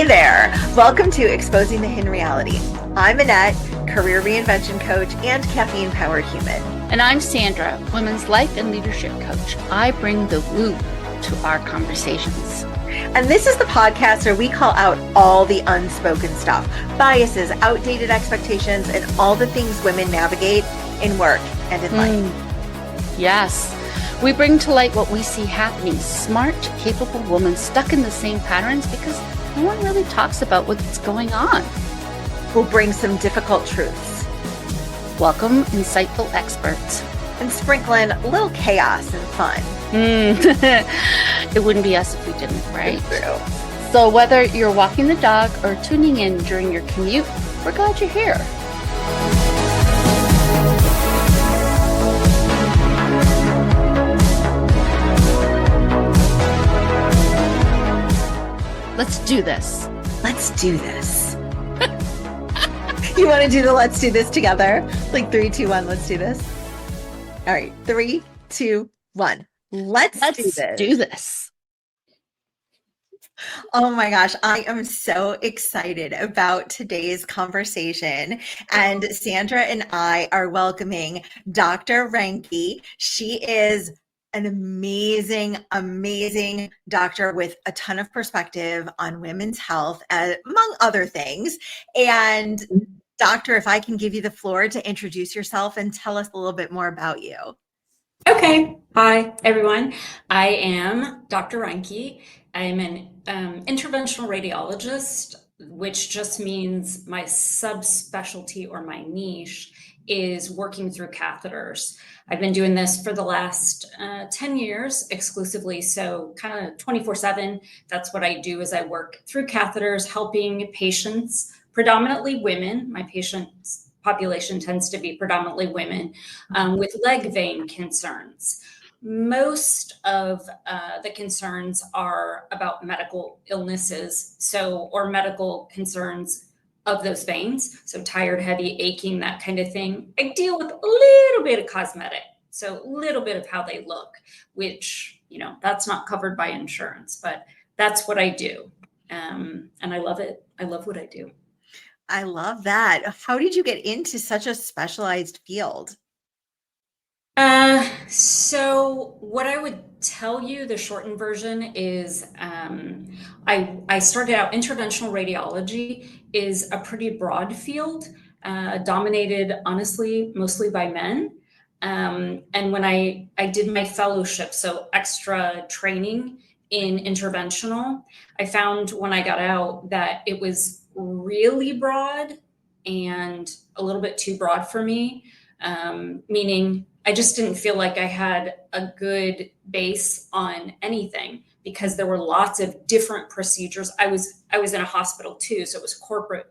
Hey there! Welcome to Exposing the Hidden Reality. I'm Annette, career reinvention coach and caffeine-powered human. And I'm Sandra, women's life and leadership coach. I bring the woo to our conversations. And this is the podcast where we call out all the unspoken stuff, biases, outdated expectations, and all the things women navigate in work and in life. Yes. We bring to light what we see happening. Smart, capable women stuck in the same patterns because no one really talks about what's going on. We'll bring some difficult truths. Welcome, insightful experts. And sprinkle in a little chaos and fun. It wouldn't be us if we didn't, right? It's true. So whether you're walking the dog or tuning in during your commute, we're glad you're here. Let's do this. Let's do this. You want to do the let's do this together? Like 3, 2, 1, let's do this. All right, 3, 2, 1. Let's do this. Oh my gosh, I am so excited about today's conversation. And Sandra and I are welcoming Dr. Reincke. She is an amazing, amazing doctor with a ton of perspective on women's health, among other things. And doctor, if I can give you the floor to introduce yourself and tell us a little bit more about you. Okay. Hi, everyone. I am Dr. Reincke. I'm an interventional radiologist, which just means my subspecialty or my niche is working through catheters. I've been doing this for the last 10 years exclusively, so kind of 24/7. That's what I do is I work through catheters, helping patients, predominantly women. My patients population tends to be predominantly women with leg vein concerns. Most of the concerns are about medical illnesses, or medical concerns of those veins. So tired, heavy, aching, that kind of thing. I deal with a little bit of cosmetic, so a little bit of how they look, which, that's not covered by insurance, but that's what I do. And I love it. I love what I do. I love that. How did you get into such a specialized field? So what I would tell you, the shortened version is, I started out, interventional radiology is a pretty broad field, dominated honestly, mostly by men. And when I did my fellowship, so extra training in interventional, I found when I got out that it was really broad and a little bit too broad for me, meaning I just didn't feel like I had a good base on anything because there were lots of different procedures. I was in a hospital too, so it was corporate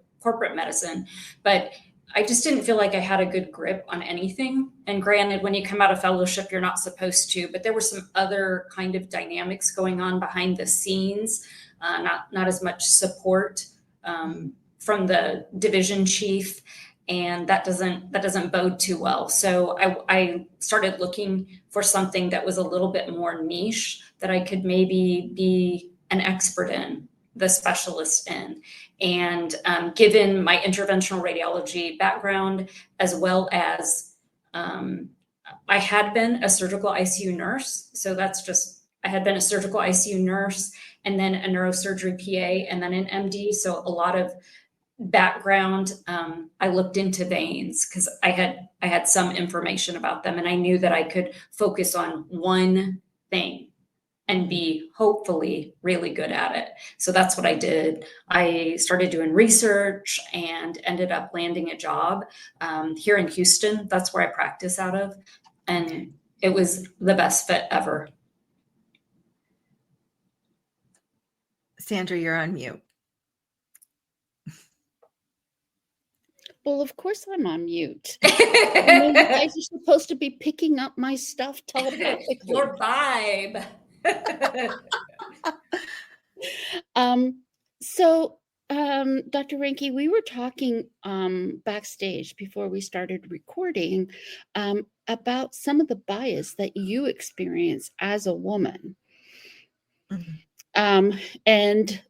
medicine, but I just didn't feel like I had a good grip on anything. And granted, when you come out of fellowship, you're not supposed to, but there were some other kind of dynamics going on behind the scenes, not as much support from the division chief. And that doesn't bode too well. So I started looking for something that was a little bit more niche that I could maybe be an expert in, the specialist in. And given my interventional radiology background, as well as I had been a surgical ICU nurse. So I had been a surgical ICU nurse and then a neurosurgery PA and then an MD. So a lot of background. I looked into veins because I had some information about them, and I knew that I could focus on one thing and be hopefully really good at it. So that's what I did. I started doing research and ended up landing a job here in Houston. That's where I practice out of, and it was the best fit ever. Sandra, you're on mute. Well, of course I'm on mute. You guys are supposed to be picking up my stuff telepathically. Your vibe. So, Dr. Reincke, we were talking backstage before we started recording about some of the bias that you experience as a woman. Mm-hmm. And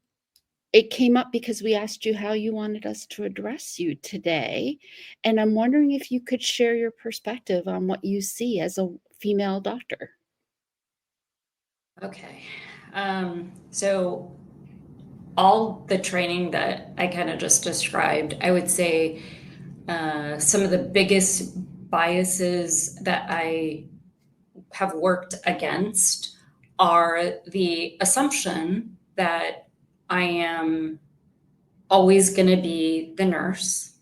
it came up because we asked you how you wanted us to address you today. And I'm wondering if you could share your perspective on what you see as a female doctor. Okay. So all the training that I kind of just described, I would say some of the biggest biases that I have worked against are the assumption that I am always going to be the nurse,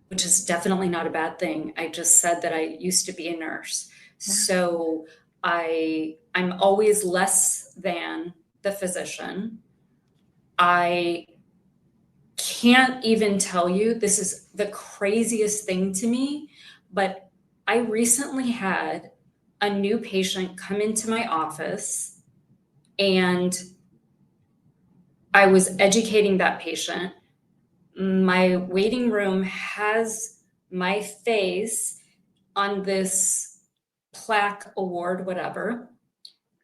which is definitely not a bad thing. I just said that I used to be a nurse. So I'm always less than the physician. I can't even tell you, this is the craziest thing to me, but I recently had a new patient come into my office, and I was educating that patient. My waiting room has my face on this plaque, award, whatever.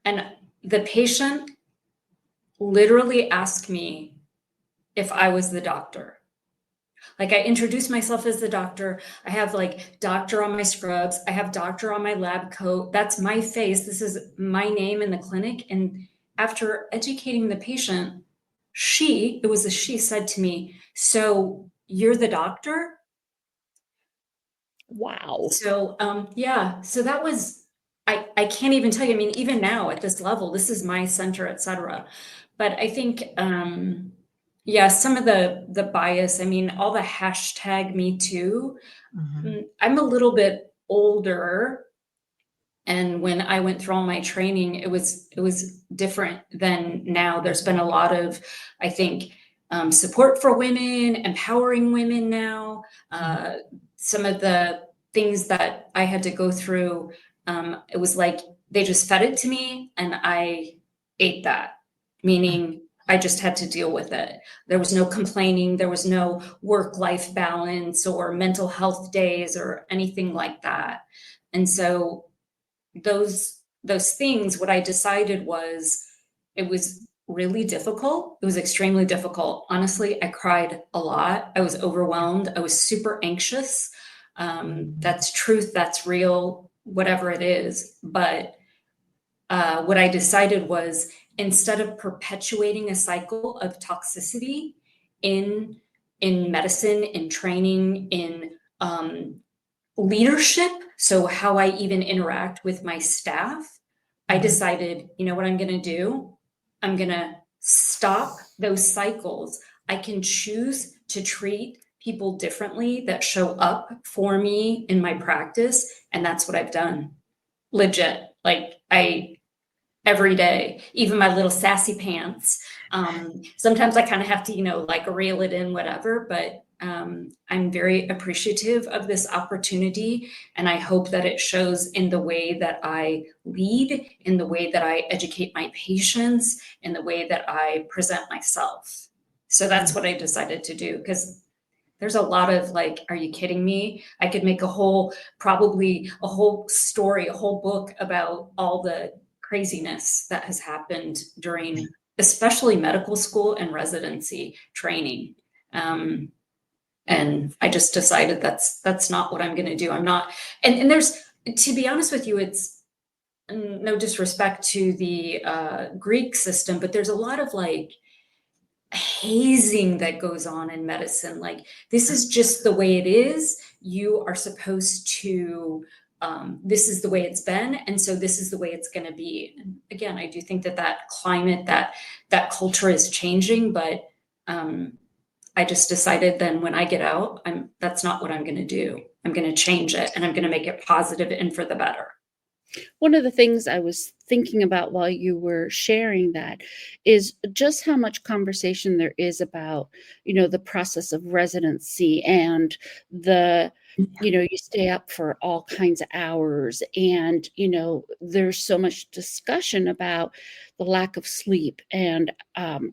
And the patient literally asked me if I was the doctor. Like, I introduced myself as the doctor. I have like doctor on my scrubs. I have doctor on my lab coat. That's my face. This is my name in the clinic. And after educating the patient, it was a she, said to me, "So you're the doctor?" Wow. So yeah, so that was, I can't even tell you. I mean, even now at this level, this is my center, etc. But I think yeah, some of the bias, I mean, all the hashtag me too. I'm a little bit older, and when I went through all my training, it was different than now. There's been a lot of, I think, support for women, empowering women now. Some of the things that I had to go through, it was like they just fed it to me and I ate that, meaning I just had to deal with it. There was no complaining. There was no work-life balance or mental health days or anything like that. And so those things, what I decided was, it was really difficult. It was extremely difficult. Honestly, I cried a lot. I was overwhelmed. I was super anxious. That's truth. That's real, whatever it is. But what I decided was, instead of perpetuating a cycle of toxicity in medicine, in training, in leadership, so how I even interact with my staff, I decided, you know what I'm going to do? I'm going to stop those cycles. I can choose to treat people differently that show up for me in my practice. And that's what I've done. Legit. Like, every day, even my little sassy pants. Sometimes I kind of have to, like, reel it in, whatever, but I'm very appreciative of this opportunity. And I hope that it shows in the way that I lead, in the way that I educate my patients, in the way that I present myself. So that's what I decided to do, because there's a lot of like, are you kidding me? I could make probably a whole story, a whole book about all the craziness that has happened during, especially medical school and residency training. And I just decided that's not what I'm going to do. I'm not, and there's, to be honest with you, it's no disrespect to the Greek system, but there's a lot of like hazing that goes on in medicine. Like, this is just the way it is. You are supposed to, this is the way it's been, and so this is the way it's going to be. And again, I do think that climate, that culture is changing, but I just decided then, when I get out, that's not what I'm going to do. I'm going to change it, and I'm going to make it positive and for the better. One of the things I was thinking about while you were sharing that is just how much conversation there is about, the process of residency, and you stay up for all kinds of hours, and, there's so much discussion about the lack of sleep, and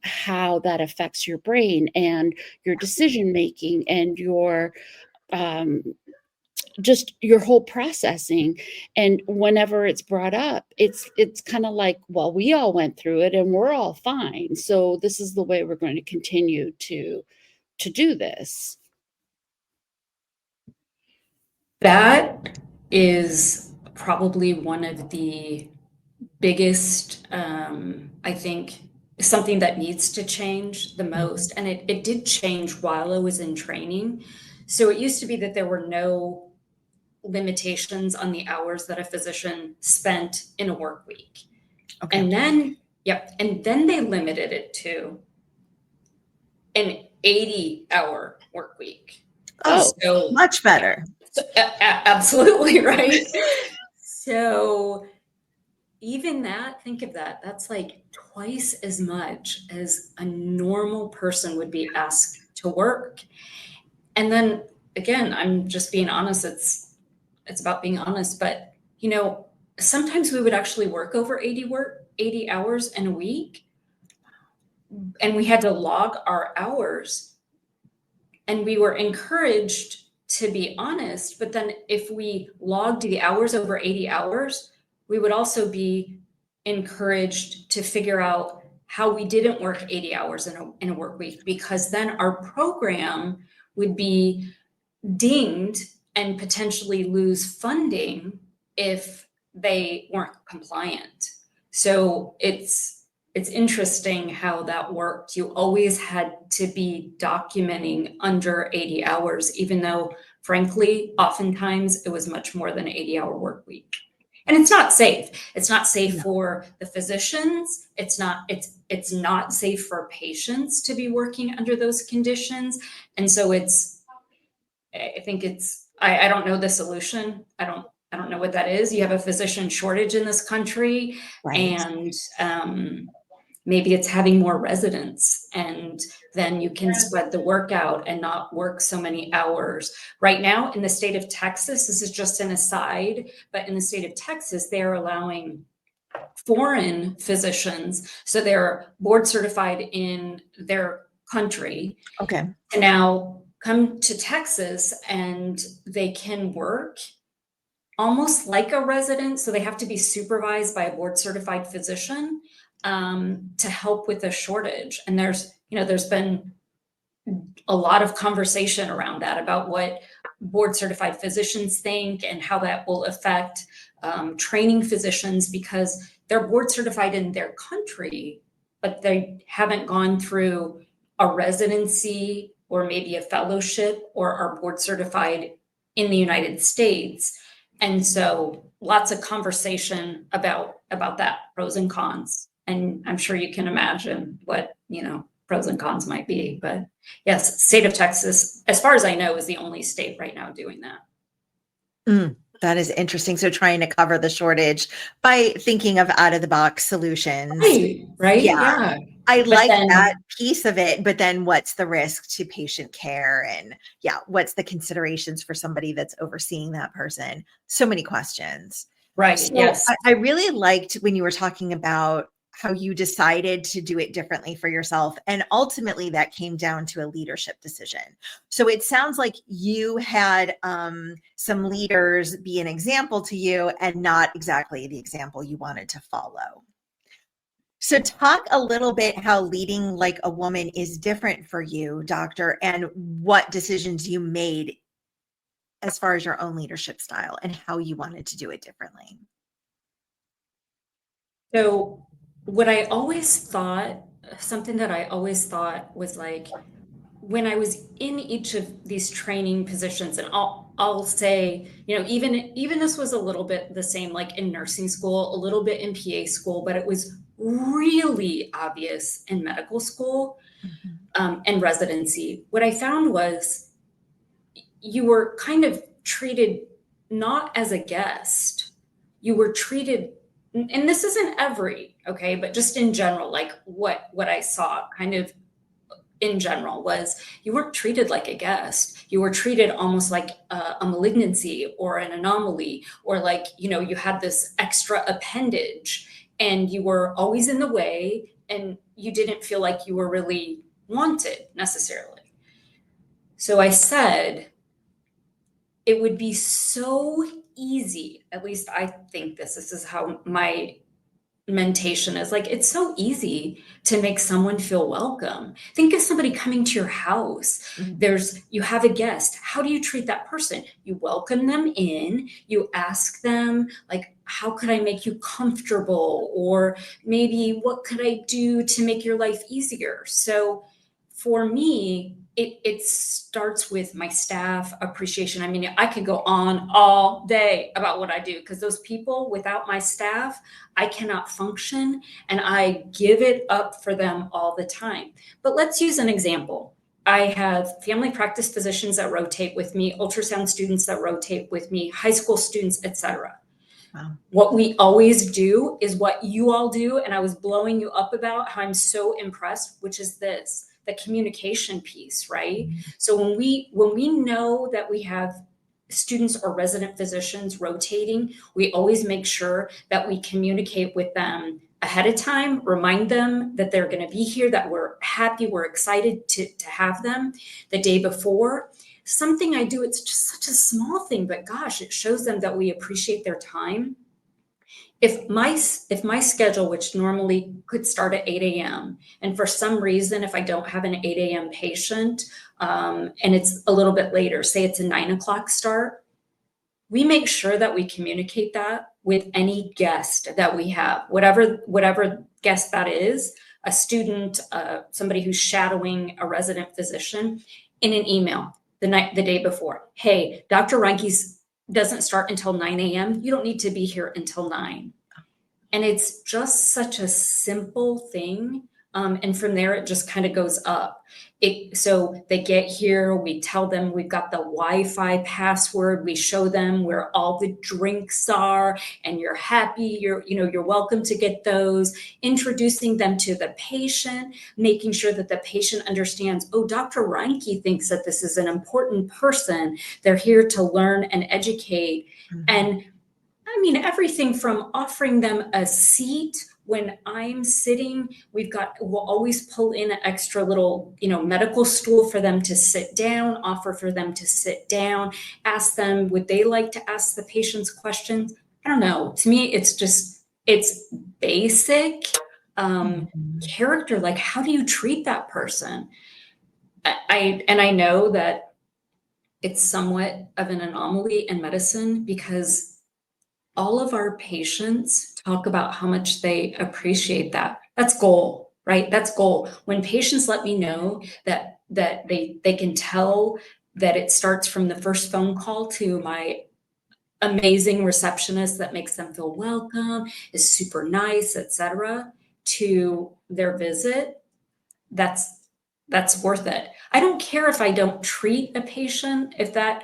how that affects your brain and your decision making and your just your whole processing. And whenever it's brought up, it's kind of like, well, we all went through it and we're all fine, so this is the way we're going to continue to do this. That is probably one of the biggest, I think, something that needs to change the most. And it did change while I was in training. So it used to be that there were no limitations on the hours that a physician spent in a work week. Okay. And then, and then they limited it to an 80-hour work week. Oh, so much better. Absolutely, right? So even that, think of that, that's like twice as much as a normal person would be asked to work. And then again, I'm just being honest, it's about being honest, but you know, sometimes we would actually work over 80 hours in a week, and we had to log our hours, and we were encouraged to be honest. But then if we logged the hours over 80 hours, we would also be encouraged to figure out how we didn't work 80 hours in a work week, because then our program would be dinged and potentially lose funding if they weren't compliant. So it's interesting how that worked. You always had to be documenting under 80 hours, even though, frankly, oftentimes it was much more than an 80-hour work week. And it's not safe. It's not safe for the physicians. It's not safe for patients to be working under those conditions. And so I think I don't know the solution. I don't know what that is. You have a physician shortage in this country, Right. and maybe it's having more residents, and then you can spread the work out and not work so many hours. Right now in the state of Texas, this is just an aside, but in the state of Texas, they're allowing foreign physicians, so they're board certified in their country, Okay. to now come to Texas, and they can work almost like a resident. So they have to be supervised by a board certified physician to help with the shortage. And there's been a lot of conversation around that, about what board certified physicians think and how that will affect training physicians, because they're board certified in their country, but they haven't gone through a residency or maybe a fellowship, or are board certified in the United States. And so lots of conversation about that, pros and cons. And I'm sure you can imagine what, pros and cons might be. But yes, state of Texas, as far as I know, is the only state right now doing that. That is interesting. So trying to cover the shortage by thinking of out of the box solutions. Right. Yeah. I like that piece of it, but then what's the risk to patient care, and what's the considerations for somebody that's overseeing that person? So many questions. Right. So yes. I really liked when you were talking about how you decided to do it differently for yourself. And ultimately that came down to a leadership decision. So it sounds like you had some leaders be an example to you, and not exactly the example you wanted to follow. So talk a little bit how leading like a woman is different for you, doctor, and what decisions you made as far as your own leadership style and how you wanted to do it differently. So something that I always thought was like, when I was in each of these training positions, and I'll say, even this was a little bit the same, like in nursing school, a little bit in PA school, but it was really obvious in medical school and residency. What I found was you were kind of treated not as a guest. You were treated, and this isn't every, okay, but just in general, like what I saw kind of in general was, you weren't treated like a guest. You were treated almost like a malignancy or an anomaly, or like, you had this extra appendage, and you were always in the way, and you didn't feel like you were really wanted necessarily. So I said, it would be so easy, at least I think this is how my mentation is, like, it's so easy to make someone feel welcome. Think of somebody coming to your house. You have a guest. How do you treat that person? You welcome them in, you ask them, like, how could I make you comfortable? Or maybe what could I do to make your life easier? So for me, it starts with my staff appreciation. I mean, I could go on all day about what I do, because those people, without my staff, I cannot function, and I give it up for them all the time. But let's use an example. I have family practice physicians that rotate with me, ultrasound students that rotate with me, high school students, etc. Wow. What we always do is what you all do, and I was blowing you up about how I'm so impressed, which is this, the communication piece, right? So when we know that we have students or resident physicians rotating, we always make sure that we communicate with them ahead of time, remind them that they're going to be here, that we're happy, we're excited to have them the day before. Something I do, it's just such a small thing, but gosh, it shows them that we appreciate their time. If my schedule, which normally could start at 8 a.m., and for some reason, if I don't have an 8 a.m. patient, and it's a little bit later, say it's a 9 o'clock start, we make sure that we communicate that with any guest that we have, whatever guest that is, a student, somebody who's shadowing a resident physician, in an email the day before. Hey, Dr. Reincke's doesn't start until 9 a.m. You don't need to be here until 9. And it's just such a simple thing. And from there, it just kind of goes up. So they get here, we tell them we've got the Wi-Fi password, we show them where all the drinks are, and you're happy, you're welcome to get those, introducing them to the patient, making sure that the patient understands, oh, Dr. Reincke thinks that this is an important person. They're here to learn and educate. And I mean, everything from offering them a seat when I'm sitting, we'll always pull in an extra little, medical stool for them to sit down, offer for them to sit down, ask them, would they like to ask the patients questions? I don't know. To me, it's basic character. Like, how do you treat that person? I know that it's somewhat of an anomaly in medicine, because all of our patients talk about how much they appreciate that. That's goal, right? That's goal. When patients let me know that they can tell that it starts from the first phone call to my amazing receptionist that makes them feel welcome, is super nice, etc., to their visit, that's worth it. I don't care if I don't treat a patient, if that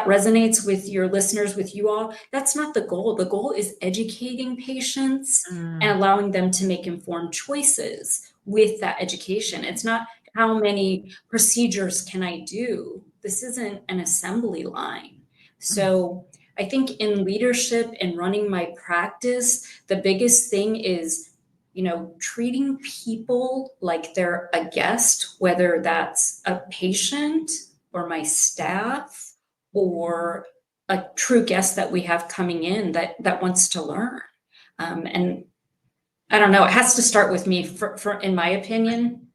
resonates with your listeners, with you all. That's not the goal. The goal is educating patients and allowing them to make informed choices with that education. It's not how many procedures can I do. This isn't an assembly line. So I think in leadership and running my practice, the biggest thing is, treating people like they're a guest, whether that's a patient or my staff, or a true guest that we have coming in that wants to learn. And I don't know, it has to start with me. For in my opinion,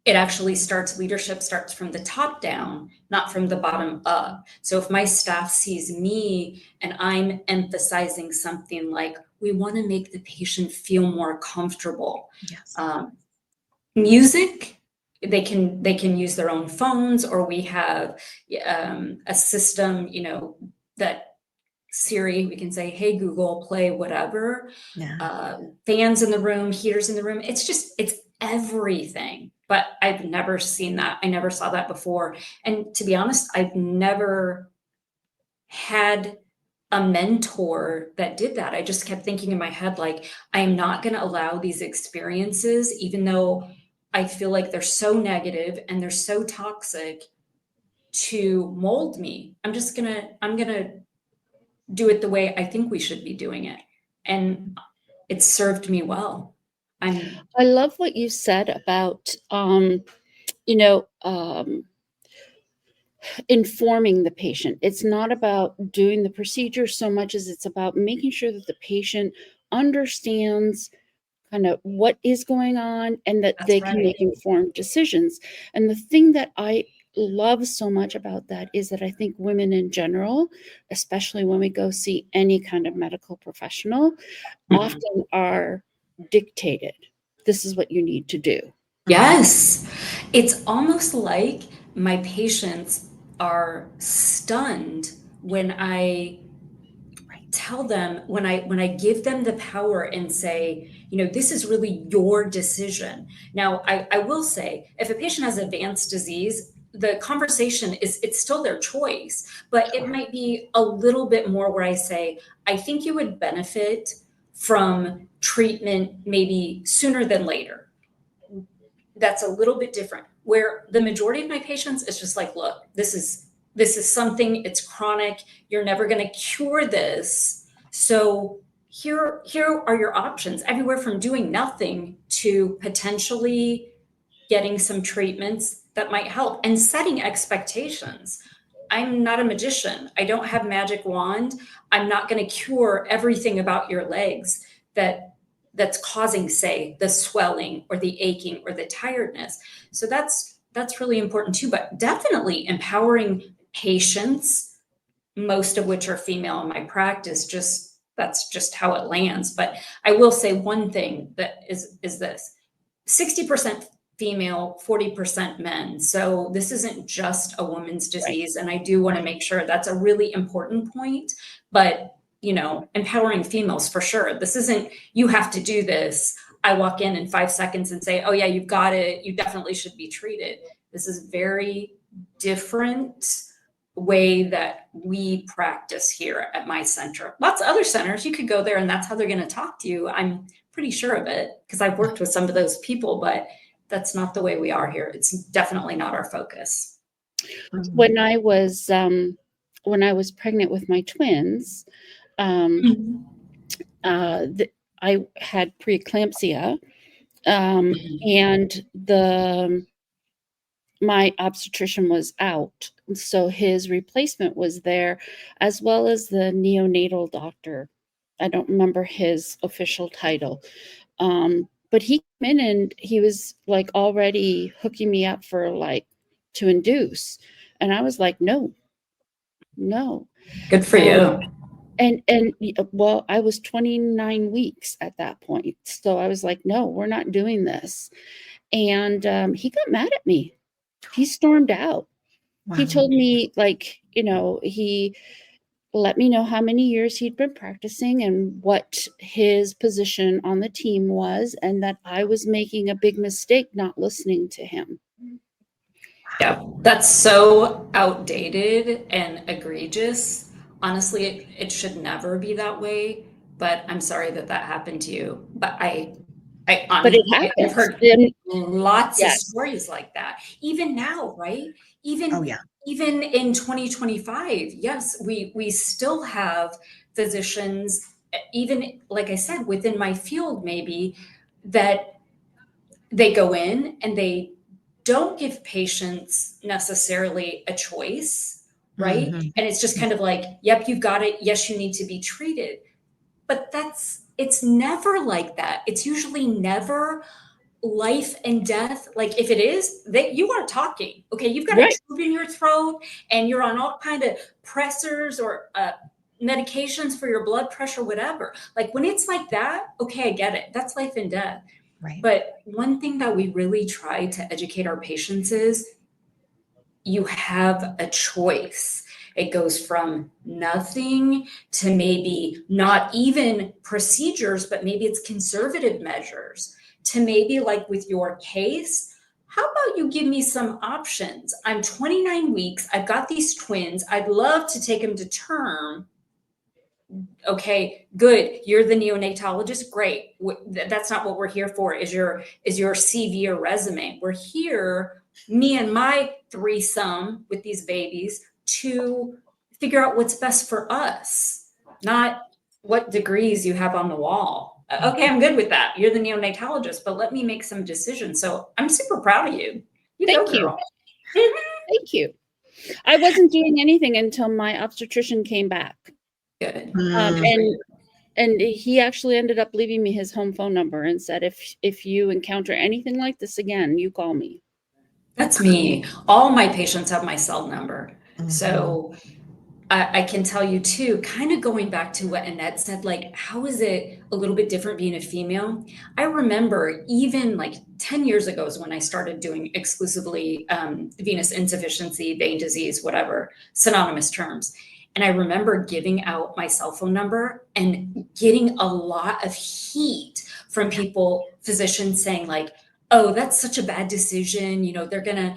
it actually leadership starts from the top down, not from the bottom up. So if my staff sees me and I'm emphasizing something like, we want to make the patient feel more comfortable. Yes. Music, they can use their own phones, or we have a system, that Siri, we can say, hey, Google, play whatever. Yeah. Fans in the room, heaters in the room. It's everything. But I've never seen that. I never saw that before. And to be honest, I've never had a mentor that did that. I just kept thinking in my head, like, I am not going to allow these experiences, even though I feel like they're so negative and they're so toxic, to mold me. I'm going to do it the way I think we should be doing it. And it's served me well. I love what you said about, informing the patient. It's not about doing the procedure so much as it's about making sure that the patient understands kind of what is going on and that That's they can right. make informed decisions. And the thing that I love so much about that is that I think women in general, especially when we go see any kind of medical professional, often are dictated. This is what you need to do. Yes. It's almost like my patients are stunned when I tell them, when I give them the power and say, this is really your decision. Now, I will say, if a patient has advanced disease, the conversation it's still their choice, but it might be a little bit more where I say, I think you would benefit from treatment maybe sooner than later. That's a little bit different. Where the majority of my patients, it's just like, look, this is something, it's chronic. You're never going to cure this. So here are your options, everywhere from doing nothing to potentially getting some treatments that might help, and setting expectations. I'm not a magician. I don't have magic wand. I'm not going to cure everything about your legs that's causing, say, the swelling or the aching or the tiredness. So that's really important too, but definitely empowering patients, most of which are female in my practice. That's just how it lands. But I will say one thing that is this: 60% female, 40% men. So this isn't just a woman's disease. And I do want to make sure that's a really important point. But, empowering females for sure. This isn't, you have to do this. I walk in 5 seconds and say, oh yeah, you've got it. You definitely should be treated. This is very different way that we practice here at my center. Lots of other centers, you could go there and that's how they're going to talk to you. I'm pretty sure of it because I've worked with some of those people, but that's not the way we are here. It's definitely not our focus. When I was pregnant with my twins, I had preeclampsia, and my obstetrician was out, so his replacement was there, as well as the neonatal doctor. I don't remember his official title. But he came in and he was like already hooking me up for to induce. And I was like, no. Good for you. And well, I was 29 weeks at that point. So I was like, no, we're not doing this. And he got mad at me. He stormed out. Wow. He told me he let me know how many years he'd been practicing and what his position on the team was, and that I was making a big mistake not listening to him. Yeah, that's so outdated and egregious. Honestly, it should never be that way, but I'm sorry that happened to you. But I've heard lots of stories like that. Even now, right? Even in 2025, yes, we still have physicians, even like I said, within my field, maybe, that they go in and they don't give patients necessarily a choice, right? And it's just kind of like, yep, you've got it. Yes, you need to be treated. But it's never like that. It's usually never life and death. Like if it is, you aren't talking. Okay, you've got a tube in your throat and you're on all kind of pressors or medications for your blood pressure, whatever. Like when it's like that, okay, I get it. That's life and death. Right. But one thing that we really try to educate our patients is you have a choice. It goes from nothing to maybe not even procedures, but maybe it's conservative measures, to maybe like with your case, how about you give me some options? I'm 29 weeks. I've got these twins. I'd love to take them to term. Okay, good. You're the neonatologist. Great. That's not what we're here for. Is your CV or resume? We're here, me and my threesome with these babies, to figure out what's best for us, not what degrees you have on the wall. Okay, I'm good with that. You're the neonatologist, but let me make some decisions. So I'm super proud of you. Thank you. Thank you. I wasn't doing anything until my obstetrician came back. Good. And he actually ended up leaving me his home phone number and said, if you encounter anything like this again, you call me. That's me. All my patients have my cell number. Mhm. So I can tell you too, kind of going back to what Annette said, like, how is it a little bit different being a female? I remember even like 10 years ago is when I started doing exclusively venous insufficiency, vein disease, whatever, synonymous terms. And I remember giving out my cell phone number and getting a lot of heat from people, physicians saying like, oh, that's such a bad decision. You know, they're gonna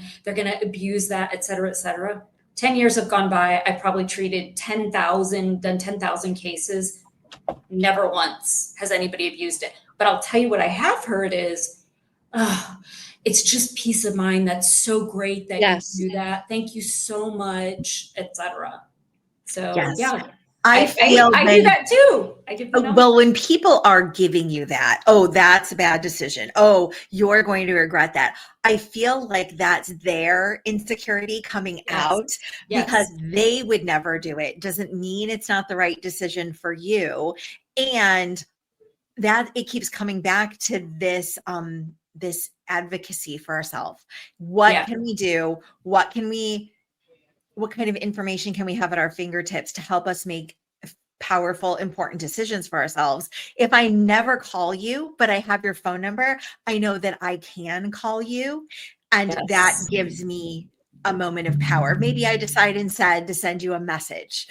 abuse that, et cetera, et cetera. 10 years have gone by. I probably treated 10,000, done 10,000 cases. Never once has anybody abused it. But I'll tell you what I have heard is, oh, it's just peace of mind. That's so great that Yes. you do that. Thank you so much, etc. So Yes. yeah, I feel I do that too. I give the number. well, when people are giving you that, oh, that's a bad decision. Oh, you're going to regret that. I feel like that's their insecurity coming out because they would never do it. Doesn't mean it's not the right decision for you. And that it keeps coming back to this, this advocacy for ourselves. What can we do? What kind of information can we have at our fingertips to help us make powerful, important decisions for ourselves? If I never call you, but I have your phone number, I know that I can call you. And that gives me a moment of power. Maybe I decide instead to send you a message.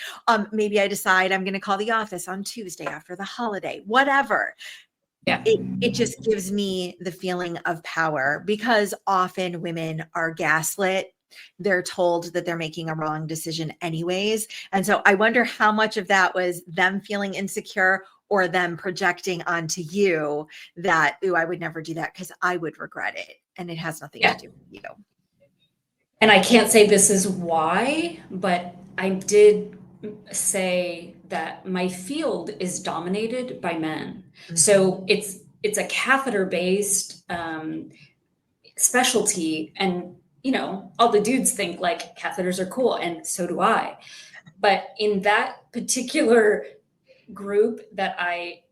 Maybe I decide I'm going to call the office on Tuesday after the holiday, whatever. Yeah. It just gives me the feeling of power because often women are gaslit. They're told that they're making a wrong decision anyways. And so I wonder how much of that was them feeling insecure or them projecting onto you that, ooh, I would never do that because I would regret it. And it has nothing to do with you. And I can't say this is why, but I did say that my field is dominated by men. Mm-hmm. So it's a catheter based specialty, and you know, all the dudes think like catheters are cool, and so do I. But in that particular group that I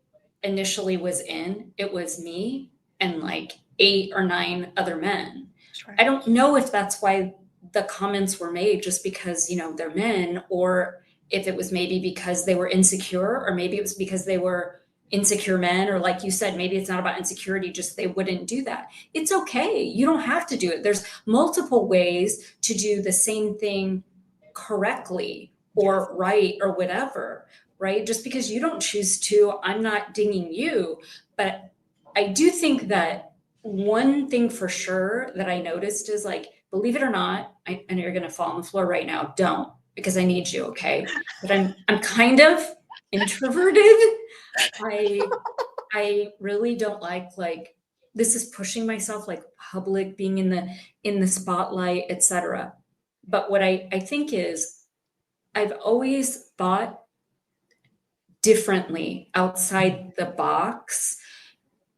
initially was in, it was me and like 8 or 9 other men. Sure. I don't know if that's why the comments were made, just because, you know, they're men, or if it was maybe because they were insecure, or maybe it was because they were insecure men, or like you said, maybe it's not about insecurity, just they wouldn't do that. It's okay. You don't have to do it. There's multiple ways to do the same thing correctly or right or whatever, right? Just because you don't choose to, I'm not dinging you. But I do think that one thing for sure that I noticed is, like, believe it or not, I know you're going to fall on the floor right now. Don't, because I need you. Okay. But I'm kind of introverted. I really don't like this is pushing myself, like public, being in the spotlight, etc. But what I think is, I've always thought differently outside the box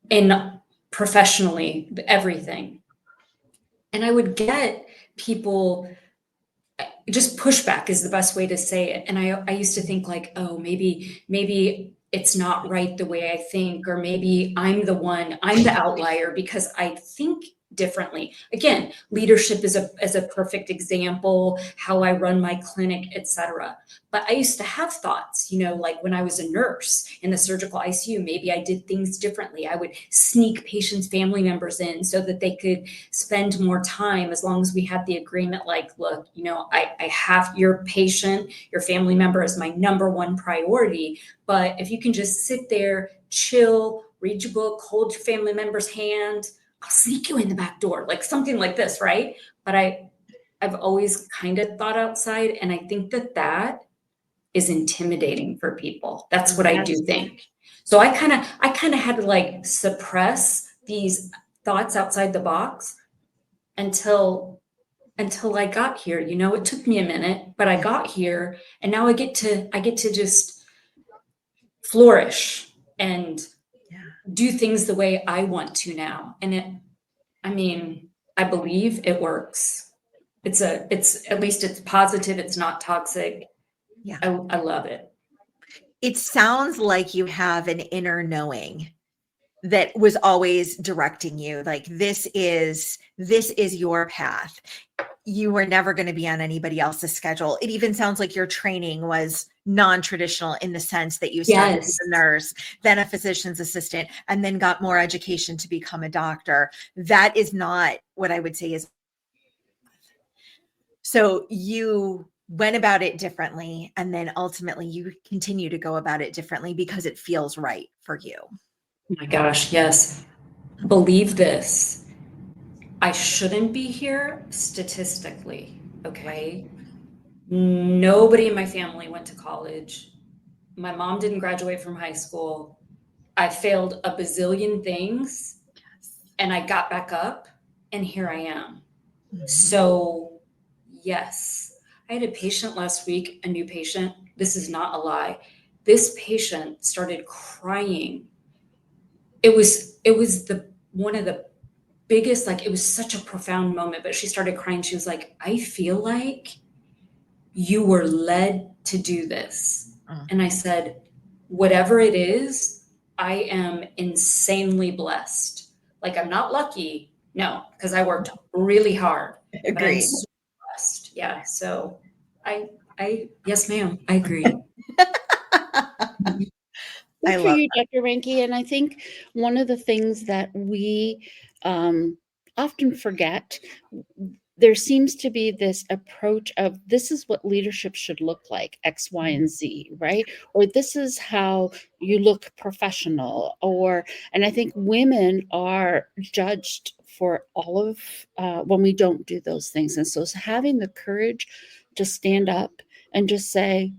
and professionally, everything. And I would get people, just pushback is the best way to say it. And I used to think like, oh, maybe it's not right the way I think, or maybe I'm the outlier because I think differently. Again, leadership is a perfect example, how I run my clinic, etc. But I used to have thoughts, you know, like when I was a nurse in the surgical ICU, maybe I did things differently. I would sneak patients' family members in so that they could spend more time, as long as we had the agreement, like, look, you know, I have your patient, your family member is my number one priority. But if you can just sit there, chill, read your book, hold your family member's hand, I'll sneak you in the back door, like something like this, right? But I've always kind of thought outside, and I think that is intimidating for people. That's what I do think. So I kind of had to like suppress these thoughts outside the box until I got here. You know, it took me a minute, but I got here, and now I get to just flourish and do things the way I want to now. And I believe it works. it's at least it's positive. It's not toxic. Yeah. I love it. It sounds like you have an inner knowing that was always directing you. Like, this is your path. You were never going to be on anybody else's schedule. It even sounds like your training was non-traditional in the sense that you started as Yes. a nurse, then a physician's assistant, and then got more education to become a doctor. That is not what I would say is. So you went about it differently, and then ultimately you continue to go about it differently because it feels right for you. Oh my gosh, yes. Believe this. I shouldn't be here statistically, okay? Nobody in my family went to college. My mom didn't graduate from high school. I failed a bazillion things and I got back up and here I am. Mhm. So, yes, I had a patient last week, a new patient. This is not a lie. This patient started crying. It was the one of the biggest, like, it was such a profound moment, but she started crying. She was like, I feel like you were led to do this. And I said, whatever it is, I am insanely blessed. Like, I'm not lucky. No, because I worked really hard, but I'm Agreed. so blessed. Yeah. So yes, ma'am, I agree. I Good for love you, Dr. Reincke. And I think one of the things that we often forget, there seems to be this approach of this is what leadership should look like, X, Y, and Z, right? Or this is how you look professional. And I think women are judged for all of when we don't do those things. And so having the courage to stand up and just say,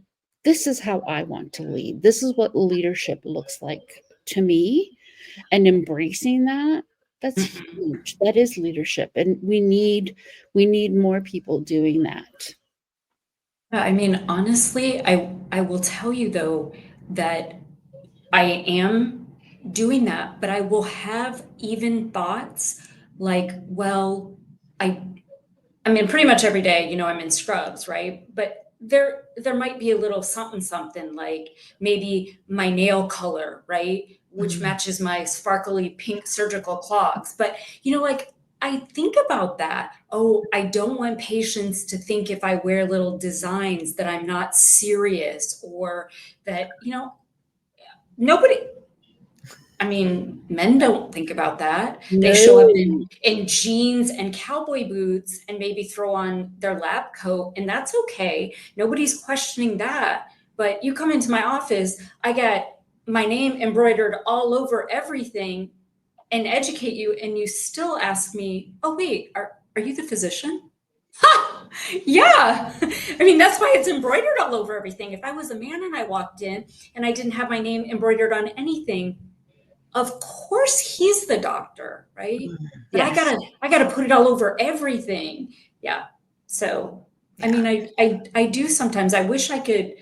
this is how I want to lead. This is what leadership looks like to me. And embracing that, that's huge. That is leadership. And we need more people doing that. Yeah, I mean, honestly, I will tell you though that I am doing that, but I will have even thoughts like, well, I mean, pretty much every day, I'm in scrubs, right? But there might be a little something something like maybe my nail color, right? Which matches my sparkly pink surgical clogs. But like I think about that. Oh, I don't want patients to think if I wear little designs that I'm not serious or that, nobody, I mean, men don't think about that. They show up No. in jeans and cowboy boots and maybe throw on their lab coat, and that's okay. Nobody's questioning that. But you come into my office, I got my name embroidered all over everything and educate you, and you still ask me, oh, wait, are you the physician? Ha! Yeah. I mean, that's why it's embroidered all over everything. If I was a man and I walked in and I didn't have my name embroidered on anything, of course he's the doctor, right? But Yes. I gotta put it all over everything. Yeah. So I Yeah. mean, I do sometimes. I wish I could.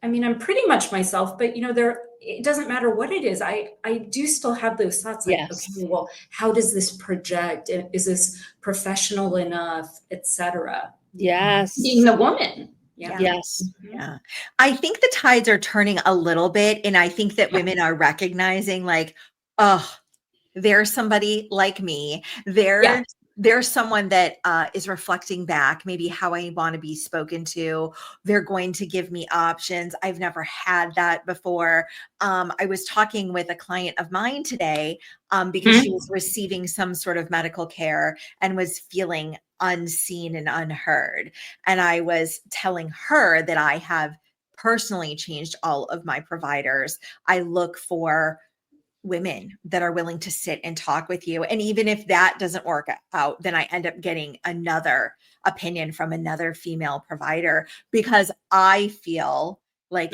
I mean, I'm pretty much myself, but there it doesn't matter what it is. I do still have those thoughts like, okay, Yes. well, how does this project? Is this professional enough, etc. Being Yes. the woman. Yeah. Yes. Yeah. I think the tides are turning a little bit, and I think that Yeah. women are recognizing like, oh, there's somebody like me. Yeah. There's someone that is reflecting back, maybe how I want to be spoken to. They're going to give me options. I've never had that before. I was talking with a client of mine today because she was receiving some sort of medical care and was feeling unseen and unheard. And I was telling her that I have personally changed all of my providers. I look for women that are willing to sit and talk with you. And even if that doesn't work out, then I end up getting another opinion from another female provider because I feel like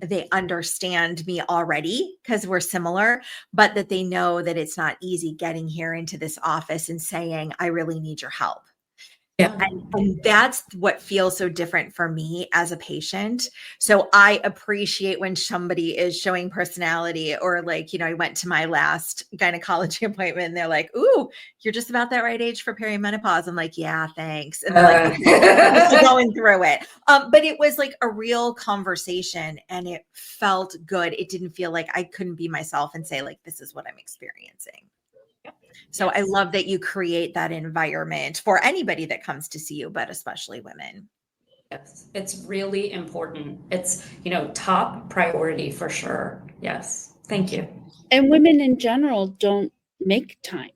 they understand me already because we're similar, but that they know that it's not easy getting here into this office and saying, I really need your help. Yeah. And that's what feels so different for me as a patient. So I appreciate when somebody is showing personality, or like, I went to my last gynecology appointment and they're like, "Ooh, you're just about that right age for perimenopause." I'm like, "Yeah, thanks." And they're like, "I'm still going through it." But it was like a real conversation and it felt good. It didn't feel like I couldn't be myself and say like, "This is what I'm experiencing." So I Yes. love that you create that environment for anybody that comes to see you, but especially women. Yes, it's really important. It's, top priority for sure. Yes. Thank you. And women in general don't make time,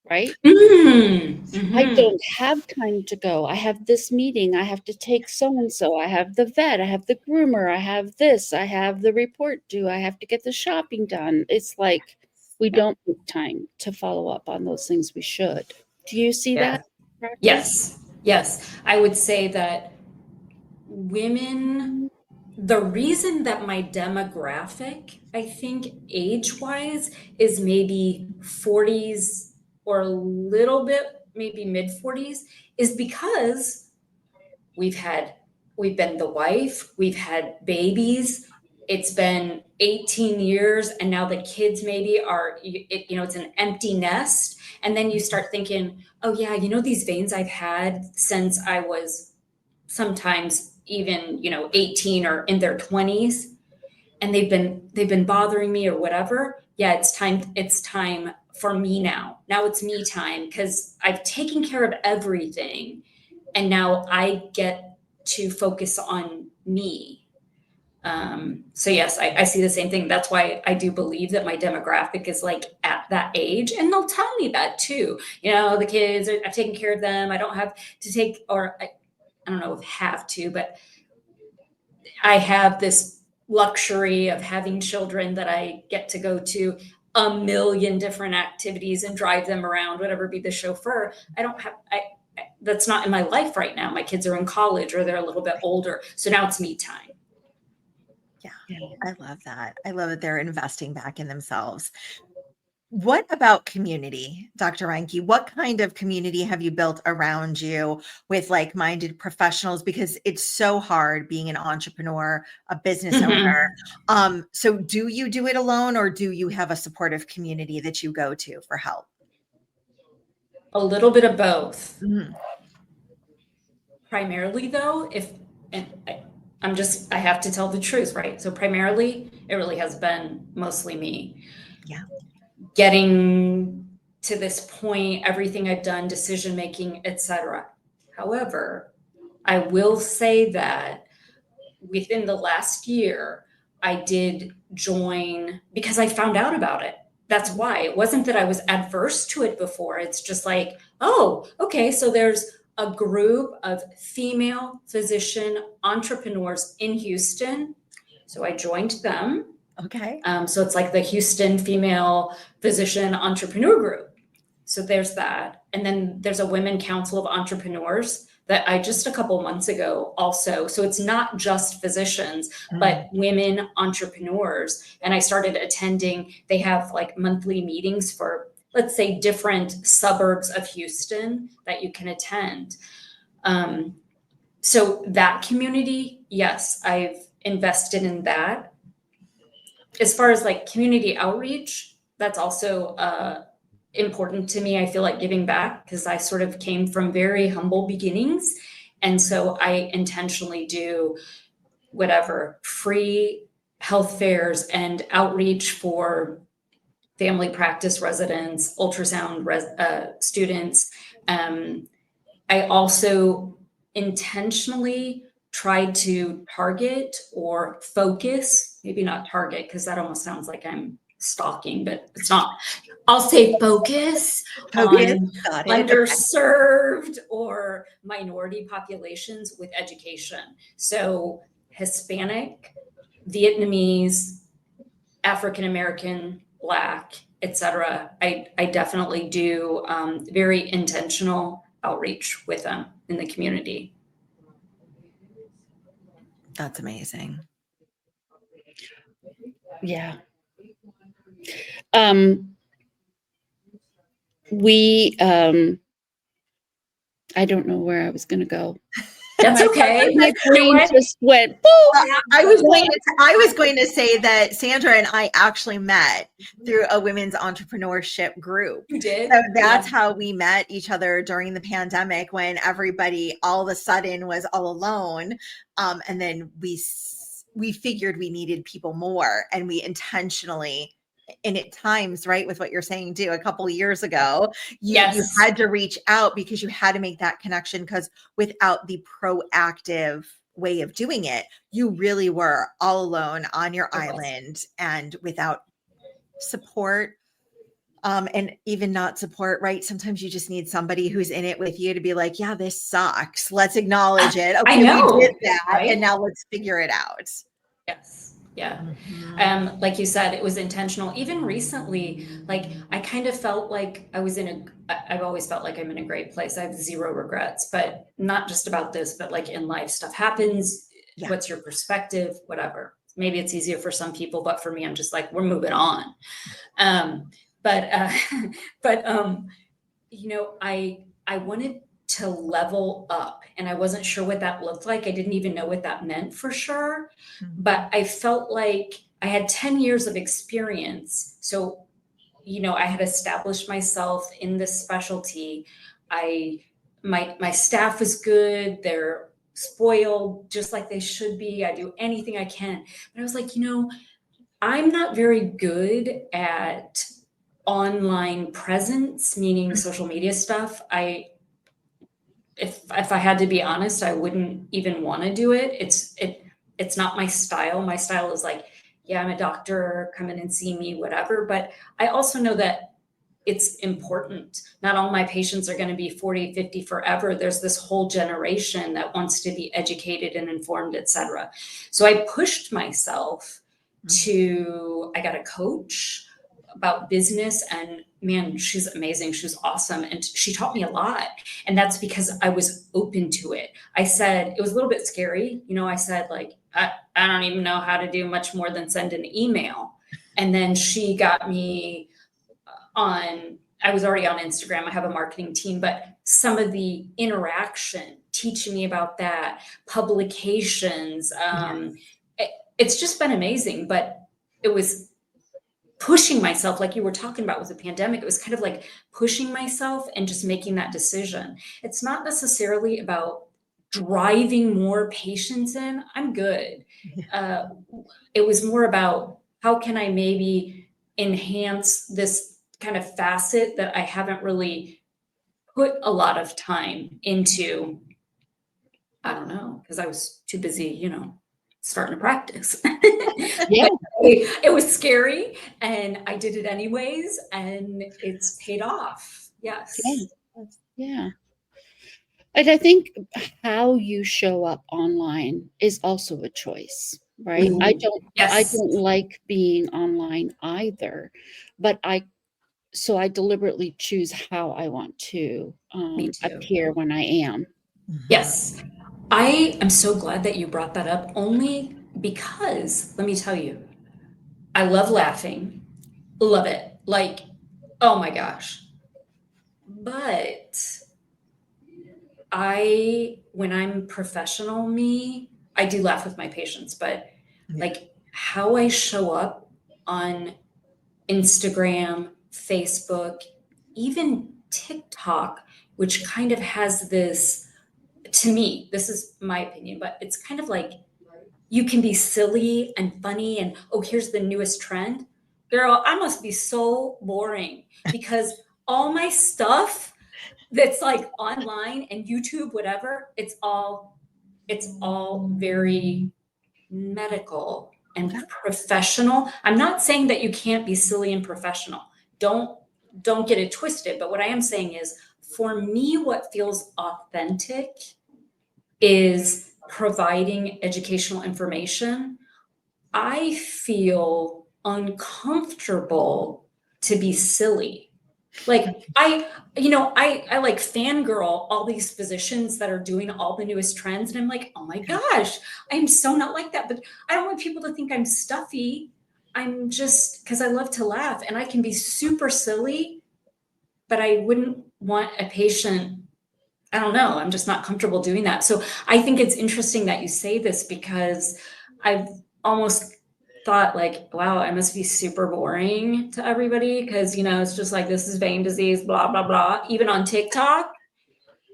right? I Mm-hmm. don't have time to go. I have this meeting. I have to take so and so. I have the vet. I have the groomer. I have this. I have the report due. I have to get the shopping done. It's like we don't make time to follow up on those things we should. Do you see that Yes. in practice? Yes. Yes. I would say that women, the reason that my demographic, I think age wise, is maybe 40s or a little bit, maybe mid 40s, is because we've had, we've been the wife, we've had babies. It's been 18 years, and now the kids maybe are, it's an empty nest. And then you start thinking, oh, yeah, these veins I've had since I was sometimes even 18 or in their 20s, and they've been bothering me or whatever. Yeah, it's time for me now it's me time, because I've taken care of everything, and now I get to focus on me. So yes, I see the same thing. That's why I do believe that my demographic is like at that age, and they'll tell me that too. The kids, I've taken care of them. I don't have to take, or I don't know if have to, but I have this luxury of having children that I get to go to a million different activities and drive them around, whatever, be the chauffeur. I don't have, that's not in my life right now. My kids are in college or they're a little bit older. So now it's me time. Yeah, I love that. I love that they're investing back in themselves. What about community, Dr. Reincke? What kind of community have you built around you with like-minded professionals? Because it's so hard being an entrepreneur, a business owner. So do you do it alone, or do you have a supportive community that you go to for help? A little bit of both. Mhm. Primarily though, I have to tell the truth, right? So primarily it really has been mostly me. Yeah. Getting to this point, everything I've done, decision making, etc. However, I will say that within the last year, I did join because I found out about it. That's why. It wasn't that I was adverse to it before. It's just like, oh, okay, so there's a group of female physician entrepreneurs in Houston. So I joined them. Okay. So it's like the Houston Female Physician Entrepreneur Group. So there's that. And then there's a Women Council of Entrepreneurs that I just a couple months ago also. So it's not just physicians, but women entrepreneurs. And I started attending, they have like monthly meetings for, let's say, different suburbs of Houston that you can attend. So that community, yes, I've invested in that. As far as like community outreach, that's also important to me. I feel like giving back because I sort of came from very humble beginnings. And so I intentionally do whatever free health fairs and outreach for family practice residents, ultrasound students. I also intentionally tried to target or focus, maybe not target, because that almost sounds like I'm stalking, but it's not. I'll say focus Focus. on Got it. Okay. underserved or minority populations with education. So Hispanic, Vietnamese, African American, Black, etc. I definitely do very intentional outreach with them in the community. That's amazing. Yeah. We I don't know where I was going to go. That's okay. My brain just went, I was going to say that Sandra and I actually met through a women's entrepreneurship group. You did? So that's how we met each other during the pandemic, when everybody all of a sudden was all alone. And then we figured we needed people more, and we intentionally, and at times, right, with what you're saying too, a couple of years ago, you had to reach out because you had to make that connection, because without the proactive way of doing it, you really were all alone on your island and without support. And even not support, right? Sometimes you just need somebody who's in it with you to be like, yeah, this sucks. Let's acknowledge it. Okay, I know, we did that, right? and now let's figure it out. Yes. Yeah. Like you said, it was intentional. Even recently, like I kind of felt like I've always felt like I'm in a great place. I have zero regrets, but not just about this, but like in life, stuff happens. Yeah. What's your perspective? Whatever. Maybe it's easier for some people, but for me, I'm just like, we're moving on. But you know, I wanted to level up, and I wasn't sure what that looked like. I didn't even know what that meant for sure, but I felt like I had 10 years of experience. So, you know, I had established myself in this specialty. My staff was good. They're spoiled just like they should be. I do anything I can. But I was like, you know, I'm not very good at online presence, meaning social media stuff. If I had to be honest, I wouldn't even want to do it. It's not my style. My style is like, yeah, I'm a doctor, come in and see me, whatever. But I also know that it's important. Not all my patients are going to be 40, 50 forever. There's this whole generation that wants to be educated and informed, et cetera. So I pushed myself I got a coach about business, and man, she's amazing. She's awesome. And she taught me a lot. And that's because I was open to it. I said, it was a little bit scary. You know, I said like, I don't even know how to do much more than send an email. And then she got me I was already on Instagram. I have a marketing team, but some of the interaction, teaching me about that, publications, it's just been amazing. But it was pushing myself, like you were talking about with the pandemic. It was kind of like pushing myself and just making that decision. It's not necessarily about driving more patients in. I'm good. It was more about how can I maybe enhance this kind of facet that I haven't really put a lot of time into. I don't know, because I was too busy, you know, starting to practice. Yeah. It was scary, and I did it anyways, and it's paid off. Yes. Yeah. And I think how you show up online is also a choice, right? I don't like being online either, but so I deliberately choose how I want to appear when I am. Yes. I am so glad that you brought that up, only because let me tell you, I love laughing, love it. Like, oh my gosh. But when I'm professional me, I do laugh with my patients, but like how I show up on Instagram, Facebook, even TikTok, which kind of has this, to me, this is my opinion, but it's kind of like you can be silly and funny and, oh, here's the newest trend. Girl, I must be so boring because all my stuff that's like online and YouTube, whatever, it's all very medical and professional. I'm not saying that you can't be silly and professional. Don't get it twisted. But what I am saying is, for me, what feels authentic is providing educational information. I feel uncomfortable to be silly. Like I like fangirl all these physicians that are doing all the newest trends. And I'm like, oh my gosh, I'm so not like that. But I don't want people to think I'm stuffy. I'm just, because I love to laugh and I can be super silly, but I wouldn't want a patient I don't know. I'm just not comfortable doing that. So I think it's interesting that you say this, because I've almost thought like, wow, I must be super boring to everybody, because, it's just like, this is vein disease, blah, blah, blah, even on TikTok.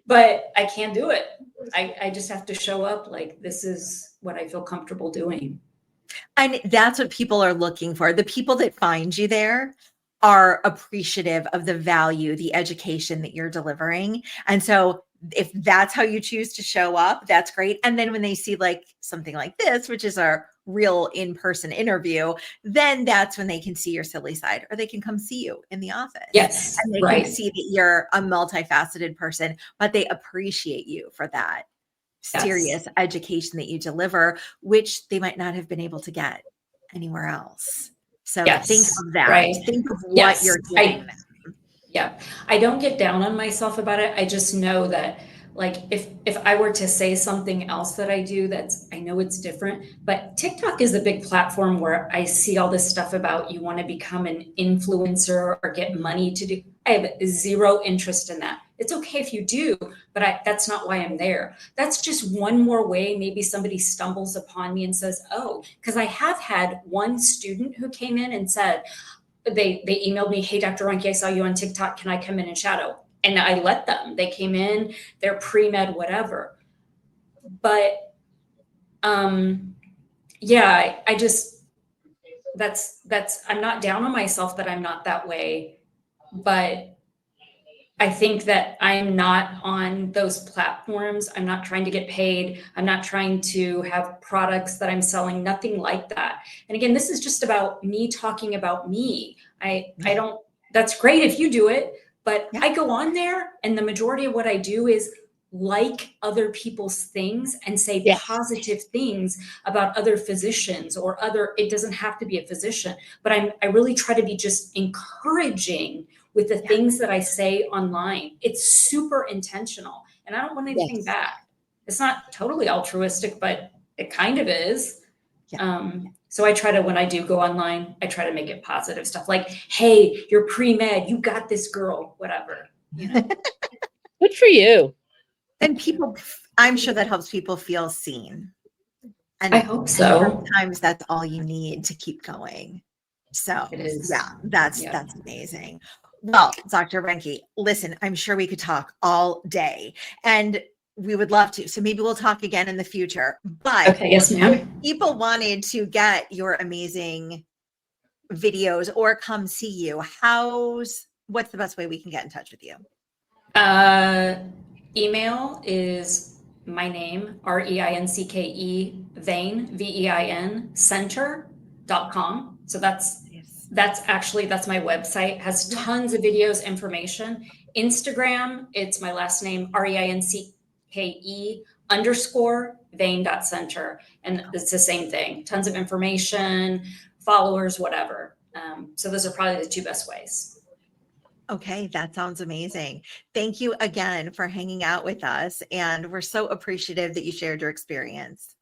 But I can't do it. I just have to show up like, this is what I feel comfortable doing. And that's what people are looking for. The people that find you there are appreciative of the value, the education that you're delivering. And so if that's how you choose to show up, that's great. And then when they see like something like this, which is a real in-person interview, then that's when they can see your silly side, or they can come see you in the office. Yes, And they right. can see that you're a multifaceted person, but they appreciate you for that serious education that you deliver, which they might not have been able to get anywhere else. So think of that. Right. Think of what you're doing. Yeah. I don't get down on myself about it. I just know that, like, if I were to say something else that I do, I know it's different, but TikTok is a big platform where I see all this stuff about you want to become an influencer or get money to do. I have zero interest in that. It's okay if you do, but that's not why I'm there. That's just one more way maybe somebody stumbles upon me and says, oh, because I have had one student who came in and said, they emailed me, hey, Dr. Reincke, I saw you on TikTok. Can I come in and shadow? And I let them. They came in, they're pre-med, whatever. But yeah, I just, I'm not down on myself that I'm not that way. But I think that I'm not on those platforms. I'm not trying to get paid. I'm not trying to have products that I'm selling, nothing like that. And again, this is just about me talking about me. I don't, that's great if you do it, but I go on there and the majority of what I do is like other people's things and say positive things about other physicians or it doesn't have to be a physician, but I really try to be just encouraging with the things that I say online. It's super intentional and I don't want anything back. It's not totally altruistic, but it kind of is. So I try to, when I do go online, I try to make it positive stuff like, hey, you're pre-med, you got this, girl, whatever. Good for you. And people, I'm sure that helps people feel seen. And I hope so. Sometimes that's all you need to keep going. So it is. That's amazing. Well, Dr. Reincke, listen, I'm sure we could talk all day and we would love to. So maybe we'll talk again in the future. But okay, yes, ma'am. If people wanted to get your amazing videos or come see you, what's the best way we can get in touch with you? Email is my name, Reincke, Vein, Vein, center.com. So that's my website, has tons of videos, information. Instagram, it's my last name, Reincke _vein.center. And it's the same thing, tons of information, followers, whatever. So those are probably the two best ways. Okay, that sounds amazing. Thank you again for hanging out with us. And we're so appreciative that you shared your experience.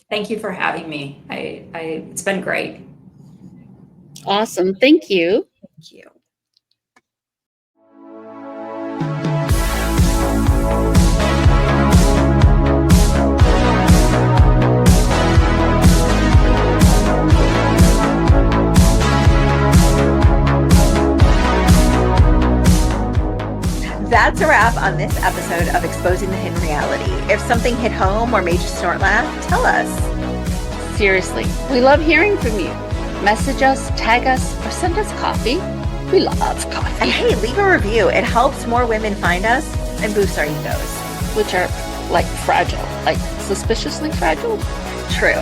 Thank you for having me. It's been great. Awesome. Thank you. Thank you. That's a wrap on this episode of Exposing the Hidden Reality. If something hit home or made you snort laugh, tell us. Seriously, we love hearing from you. Message us, tag us, or send us coffee. We love coffee. And hey, leave a review. It helps more women find us and boosts our egos. Which are like fragile, like suspiciously fragile. True.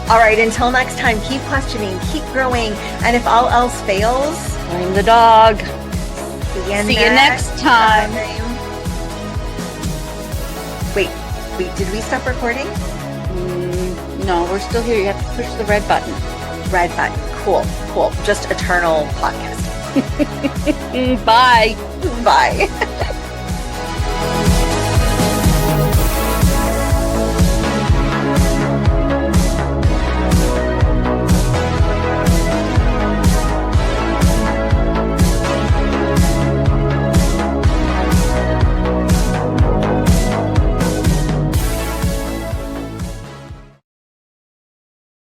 All right, until next time, keep questioning, keep growing, and if all else fails, blame the dog. See you next time. Wait, did we stop recording? No, we're still here. You have to push the red button. Red button. Cool. Just eternal podcast. Bye. Bye.